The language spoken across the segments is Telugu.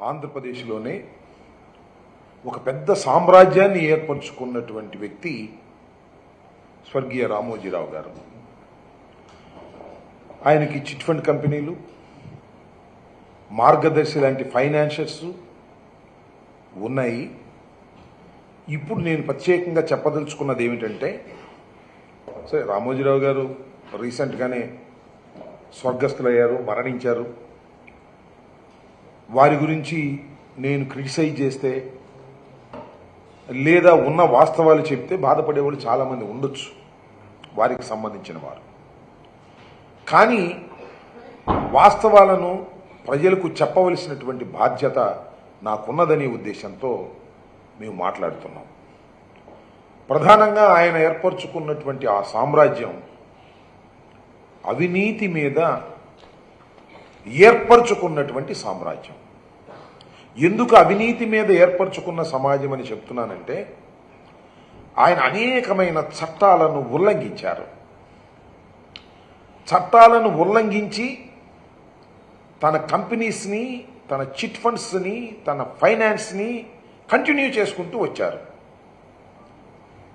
ఆంధ్రప్రదేశ్లోనే ఒక పెద్ద సామ్రాజ్యాన్ని ఏర్పరచుకున్నటువంటి వ్యక్తి స్వర్గీయ రామోజీరావు గారు. ఆయనకి చిట్ ఫండ్ కంపెనీలు, మార్గదర్శి లాంటి ఫైనాన్షియర్స్ ఉన్నాయి. ఇప్పుడు నేను ప్రత్యేకంగా చెప్పదలుచుకున్నది ఏమిటంటే, సరే రామోజీరావు గారు రీసెంట్గానే స్వర్గస్థులయ్యారు, మరణించారు. వారి గురించి నేను క్రిటిసైజ్ చేస్తే లేదా ఉన్న వాస్తవాలు చెప్తే బాధపడేవాళ్ళు చాలామంది ఉండొచ్చు, వారికి సంబంధించిన వారు. కానీ వాస్తవాలను ప్రజలకు చెప్పవలసినటువంటి బాధ్యత నాకున్నదనే ఉద్దేశంతో మేము మాట్లాడుతున్నాం. ప్రధానంగా ఆయన ఏర్పరచుకున్నటువంటి ఆ సామ్రాజ్యం అవినీతి మీద ఏర్పరచుకున్నటువంటి సామ్రాజ్యం. ఎందుకు అవినీతి మీద ఏర్పరచుకున్న సమాజం అని చెప్తున్నానంటే, ఆయన అనేకమైన చట్టాలను ఉల్లంఘించారు. చట్టాలను ఉల్లంఘించి తన కంపెనీస్ని, తన చిట్ ఫండ్స్ని, తన ఫైనాన్స్ని కంటిన్యూ చేసుకుంటూ వచ్చారు.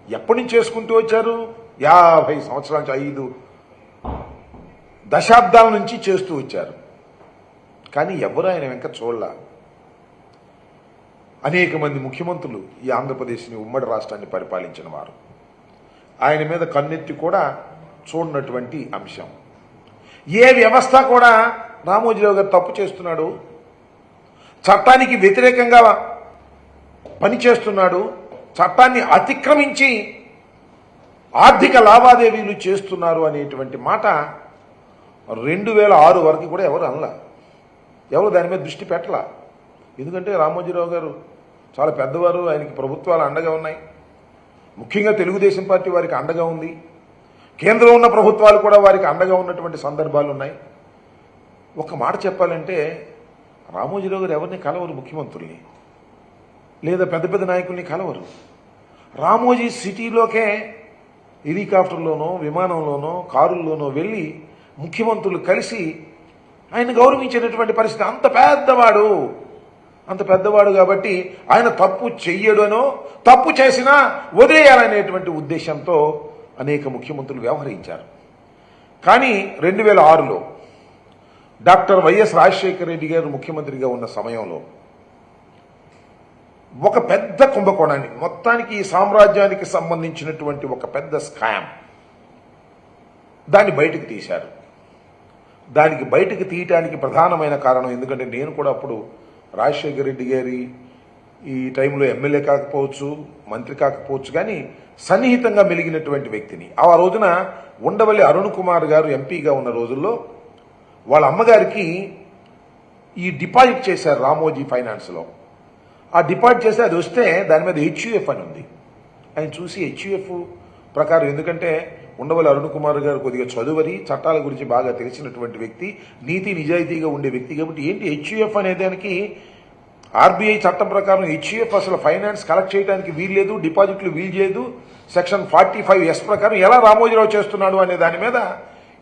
ఎప్పటి నుంచి చేసుకుంటూ వచ్చారు? 50 సంవత్సరాల నుంచి, 5 దశాబ్దాల నుంచి చేస్తూ వచ్చారు. కానీ ఎవరు ఆయన వెంక చూడలా. అనేక మంది ముఖ్యమంత్రులు ఈ ఆంధ్రప్రదేశ్ని, ఉమ్మడి రాష్ట్రాన్ని పరిపాలించిన వారు. ఆయన మీద కన్నెత్తి కూడా చూడనటువంటి అంశం. ఏ వ్యవస్థ కూడా రామోజీరావు గారు తప్పు చేస్తున్నాడు, చట్టానికి వ్యతిరేకంగా పనిచేస్తున్నాడు, చట్టాన్ని అతిక్రమించి ఆర్థిక లావాదేవీలు చేస్తున్నారు అనేటువంటి మాట 2006 వరకు కూడా ఎవరు అనలా, ఎవరు దాని మీద దృష్టి పెట్టలా. ఎందుకంటే రామోజీరావు గారు చాలా పెద్దవారు, ఆయనకి ప్రభుత్వాలు అండగా ఉన్నాయి. ముఖ్యంగా తెలుగుదేశం పార్టీ వారికి అండగా ఉంది. కేంద్రంలో ఉన్న ప్రభుత్వాలు కూడా వారికి అండగా ఉన్నటువంటి సందర్భాలు ఉన్నాయి. ఒక మాట చెప్పాలంటే, రామోజీరావు గారు ఎవరిని కలవరు, ముఖ్యమంత్రుల్ని లేదా పెద్ద పెద్ద నాయకుల్ని కలవరు. రామోజీ సిటీలోకే హెలికాప్టర్లోనో, విమానంలోనో, కారుల్లోనో వెళ్ళి ముఖ్యమంత్రులు కలిసి ఆయన గౌరవించినటువంటి పరిస్థితి. అంత పెద్దవాడు కాబట్టి ఆయన తప్పు చెయ్యడనో, తప్పు చేసినా వదిలేయాలనేటువంటి ఉద్దేశంతో అనేక ముఖ్యమంత్రులు వ్యవహరించారు. కానీ 2006లో డాక్టర్ వైఎస్ రాజశేఖర రెడ్డి గారు ముఖ్యమంత్రిగా ఉన్న సమయంలో ఒక పెద్ద కుంభకోణాన్ని, మొత్తానికి ఈ సామ్రాజ్యానికి సంబంధించినటువంటి ఒక పెద్ద స్కామ్, దాన్ని బయటకు తీశారు. దానికి బయటకు తీయటానికి ప్రధానమైన కారణం, ఎందుకంటే నేను కూడా అప్పుడు రాజశేఖర రెడ్డి గారి ఈ టైంలో ఎమ్మెల్యే కాకపోవచ్చు, మంత్రి కాకపోవచ్చు, కానీ సన్నిహితంగా మెలిగినటువంటి వ్యక్తిని. ఆ రోజున ఉండవల్లి అరుణ్ కుమార్ గారు ఎంపీగా ఉన్న రోజుల్లో వాళ్ళ అమ్మగారికి ఈ డిపాజిట్ చేశారు రామోజీ ఫైనాన్స్లో. ఆ డిపాజిట్ చేస్తే అది వస్తే దాని మీద హెచ్యుఎఫ్ అని ఉంది. ఆయన చూసి హెచ్యుఎఫ్ ప్రకారం, ఎందుకంటే ఉండవల్లి అరుణ్ కుమార్ గారు కొద్దిగా చదువరి, చట్టాల గురించి బాగా తెలిసినటువంటి వ్యక్తి, నీతి నిజాయితీగా ఉండే వ్యక్తి కాబట్టి ఏంటి హెచ్యుఎఫ్ అనే దానికి ఆర్బీఐ చట్టం ప్రకారం హెచ్యుఎఫ్ అసలు ఫైనాన్స్ కలెక్ట్ చేయడానికి వీల్లేదు, డిపాజిట్లు వీలు చేయదు. సెక్షన్ 45S ప్రకారం ఎలా రామోజీరావు చేస్తున్నాడు అనే దాని మీద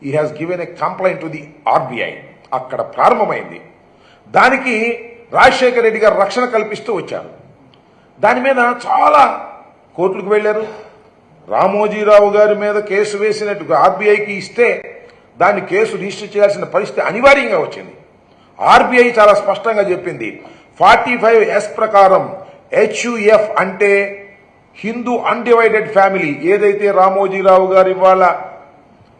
ఈ has given a complaint to the RBI. అక్కడ ప్రారంభమైంది. దానికి రాజశేఖర రెడ్డి గారు రక్షణ కల్పిస్తూ వచ్చారు. దాని మీద చాలా కోర్టులకు వెళ్లారు. రామోజీరావు గారి మీద కేసు వేసినట్టు ఆర్బీఐకి ఇస్తే దాన్ని కేసు రిజిస్టర్ చేయాల్సిన పరిస్థితి అనివార్యంగా వచ్చింది. ఆర్బీఐ చాలా స్పష్టంగా చెప్పింది, 45S ప్రకారం హెచ్యుఎఫ్ అంటే హిందూ అన్డివైడెడ్ ఫ్యామిలీ. ఏదైతే రామోజీరావు గారు ఇవాళ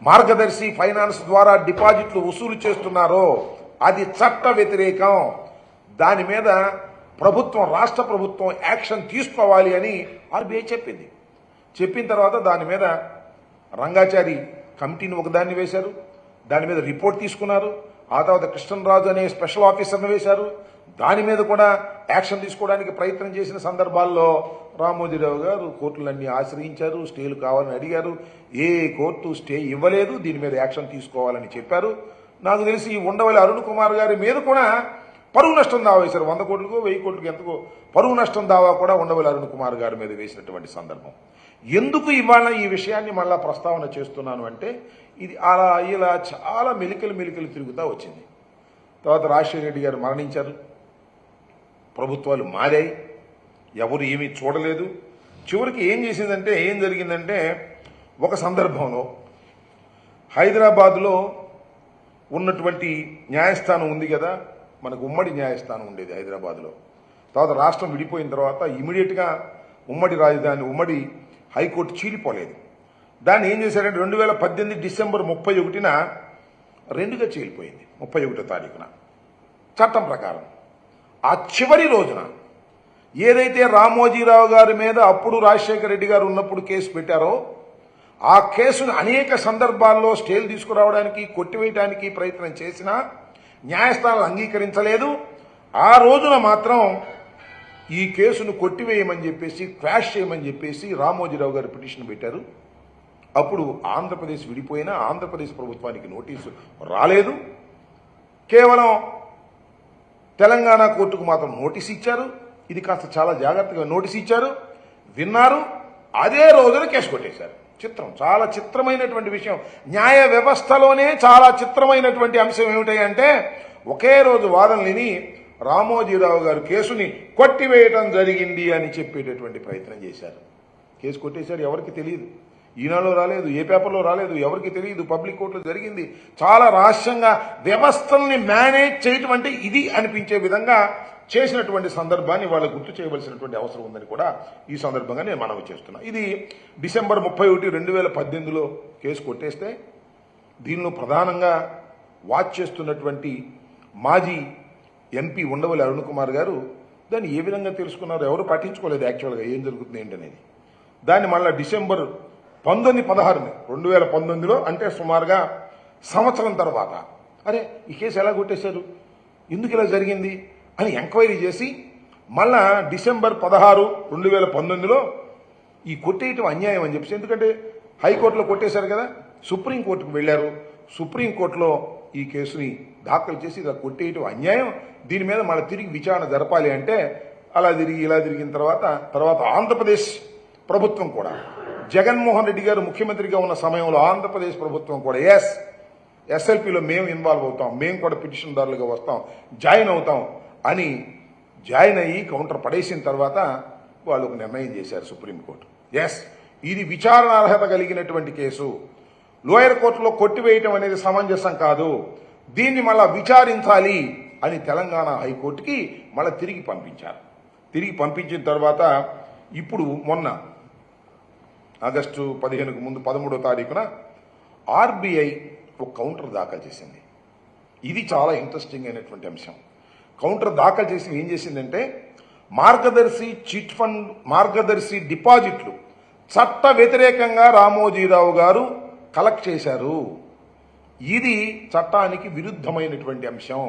మార్గదర్శి ఫైనాన్స్ ద్వారా డిపాజిట్లు వసూలు చేస్తున్నారో అది చట్ట వ్యతిరేకం. దాని మీద ప్రభుత్వం, రాష్ట్ర ప్రభుత్వం యాక్షన్ తీసుకోవాలి అని ఆర్బీఐ చెప్పింది. చెప్పిన తర్వాత దాని మీద రంగాచారి కమిటీని ఒకదాన్ని వేశారు. దాని మీద రిపోర్ట్ తీసుకున్నారు. ఆ తర్వాత కృష్ణరాజు అనే స్పెషల్ ఆఫీసర్ను వేశారు. దాని మీద కూడా యాక్షన్ తీసుకోవడానికి ప్రయత్నం చేసిన సందర్భాల్లో రామోజీరావు గారు కోర్టులన్నీ ఆశ్రయించారు, స్టేలు కావాలని అడిగారు. ఏ కోర్టు స్టే ఇవ్వలేదు. దీని మీద యాక్షన్ తీసుకోవాలని చెప్పారు. నాకు తెలిసి ఈ ఉండవల్లి అరుణ్ కుమార్ గారి మీద కూడా పరువు నష్టం దావా వేశారు. 100 కోట్లకో 1000 కోట్లకో ఎంతకో పరువు నష్టం దావా కూడా ఉండవల్లి అరుణ్ కుమార్ గారి మీద వేసినటువంటి సందర్భం. ఎందుకు ఇవాళ ఈ విషయాన్ని మళ్ళా ప్రస్తావన చేస్తున్నాను అంటే, ఇది అలా ఇలా చాలా మెలికలు తిరుగుతూ వచ్చింది. తర్వాత రాజశేఖర రెడ్డి గారు మరణించారు. ప్రభుత్వాలు మారాయి, ఎవరు ఏమీ చూడలేదు. చివరికి ఏం జరిగిందంటే ఒక సందర్భంలో హైదరాబాద్లో ఉన్నటువంటి న్యాయస్థానం ఉంది కదా, మనకు ఉమ్మడి న్యాయస్థానం ఉండేది హైదరాబాద్లో. తర్వాత రాష్ట్రం విడిపోయిన తర్వాత ఇమీడియట్గా ఉమ్మడి రాజధాని ఉమ్మడి హైకోర్టు చీలిపోలేదు. దాన్ని ఏం చేశారంటే 2018 డిసెంబర్ 31న రెండుగా చీలిపోయింది. 31వ తారీఖున చట్టం ప్రకారం. ఆ చివరి రోజున ఏదైతే రామోజీరావు గారి మీద అప్పుడు రాజశేఖర రెడ్డి గారు ఉన్నప్పుడు కేసు పెట్టారో ఆ కేసును అనేక సందర్భాల్లో స్టేలు తీసుకురావడానికి కొట్టివేయడానికి ప్రయత్నం చేసినా న్యాయస్థానాలు అంగీకరించలేదు. ఆ రోజున మాత్రం ఈ కేసును కొట్టివేయమని చెప్పేసి, క్వాష్ చేయమని చెప్పేసి రామోజీరావు గారు పిటిషన్ పెట్టారు. అప్పుడు ఆంధ్రప్రదేశ్ విడిపోయినా ఆంధ్రప్రదేశ్ ప్రభుత్వానికి నోటీసు రాలేదు. కేవలం తెలంగాణ కోర్టుకు మాత్రం నోటీస్ ఇచ్చారు. ఇది కాస్త చాలా జాగ్రత్తగా నోటీస్ ఇచ్చారు, విన్నారు, అదే రోజున కేసు కొట్టేశారు. చిత్రం, చాలా చిత్రమైనటువంటి విషయం. న్యాయ వ్యవస్థలోనే చాలా చిత్రమైనటువంటి అంశం ఏమిటంటే ఒకే రోజు వాదనని రామోజీరావు గారు కేసుని కొట్టివేయటం జరిగింది అని చెప్పేటటువంటి ప్రయత్నం చేశారు. కేసు కొట్టేశారు. ఎవరికి తెలియదు, ఈనాడులో రాలేదు, ఏ పేపర్లో రాలేదు, ఎవరికి తెలియదు. పబ్లిక్ కోర్టులో జరిగింది. చాలా రహస్యంగా వ్యవస్థల్ని మేనేజ్ చేయటం అంటే ఇది అనిపించే విధంగా చేసినటువంటి సందర్భాన్ని వాళ్ళు గుర్తు చేయవలసినటువంటి అవసరం ఉందని కూడా ఈ సందర్భంగా నేను మనవి చేస్తున్నా. ఇది డిసెంబర్ 31, 2018లో కేసు కొట్టేస్తే దీనిలో ప్రధానంగా వాచ్ చేస్తున్నటువంటి మాజీ ఎంపీ ఉండవల్లి అరుణ్ కుమార్ గారు దాన్ని ఏ విధంగా తెలుసుకున్నారు, ఎవరు పట్టించుకోలేదు యాక్చువల్గా ఏం జరుగుతుంది ఏంటనేది. దాన్ని మళ్ళీ డిసెంబర్ 19-16 2019లో అంటే సుమారుగా సంవత్సరం తర్వాత అరే ఈ కేసు ఎలా కొట్టేశారు, ఎందుకు ఇలా జరిగింది అని ఎంక్వైరీ చేసి మళ్ళా డిసెంబర్ 16, 2019లో ఈ కొట్టేయటం అన్యాయం అని చెప్పేసి, ఎందుకంటే హైకోర్టులో కొట్టేశారు కదా, సుప్రీంకోర్టుకు వెళ్లారు. సుప్రీంకోర్టులో ఈ కేసుని దాఖలు చేసి ఇలా కొట్టేయటం అన్యాయం, దీని మీద మళ్ళీ తిరిగి విచారణ జరపాలి అంటే అలా తిరిగి ఇలా తిరిగిన తర్వాత ఆంధ్రప్రదేశ్ ప్రభుత్వం కూడా జగన్మోహన్ రెడ్డి గారు ముఖ్యమంత్రిగా ఉన్న సమయంలో ఆంధ్రప్రదేశ్ ప్రభుత్వం కూడా ఎస్ఎల్పీలో మేము ఇన్వాల్వ్ అవుతాం, మేము కూడా పిటిషన్దారులుగా వస్తాం, జాయిన్ అవుతాం అని జాయిన్ అయ్యి కౌంటర్ పడేసిన తర్వాత వాళ్ళు ఒక నిర్ణయం చేశారు సుప్రీంకోర్టు. ఇది విచారణ అర్హత కలిగినటువంటి కేసు, లోయర్ కోర్టులో కొట్టివేయటం అనేది సమంజసం కాదు, దీన్ని మళ్ళా విచారించాలి అని తెలంగాణ హైకోర్టుకి మళ్ళీ తిరిగి పంపించారు. తిరిగి పంపించిన తర్వాత ఇప్పుడు మొన్న ఆగస్టు 15కు ముందు 13వ తారీఖున ఆర్బీఐ ఒక కౌంటర్ దాఖలు చేసింది. ఇది చాలా ఇంట్రెస్టింగ్ అయినటువంటి అంశం. కౌంటర్ దాఖలు చేసి ఏం చేసిందంటే మార్గదర్శి చిట్ ఫండ్, మార్గదర్శి డిపాజిట్లు చట్ట వ్యతిరేకంగా రామోజీరావు గారు కలెక్ట్ చేశారు, ఇది చట్టానికి విరుద్ధమైనటువంటి అంశం.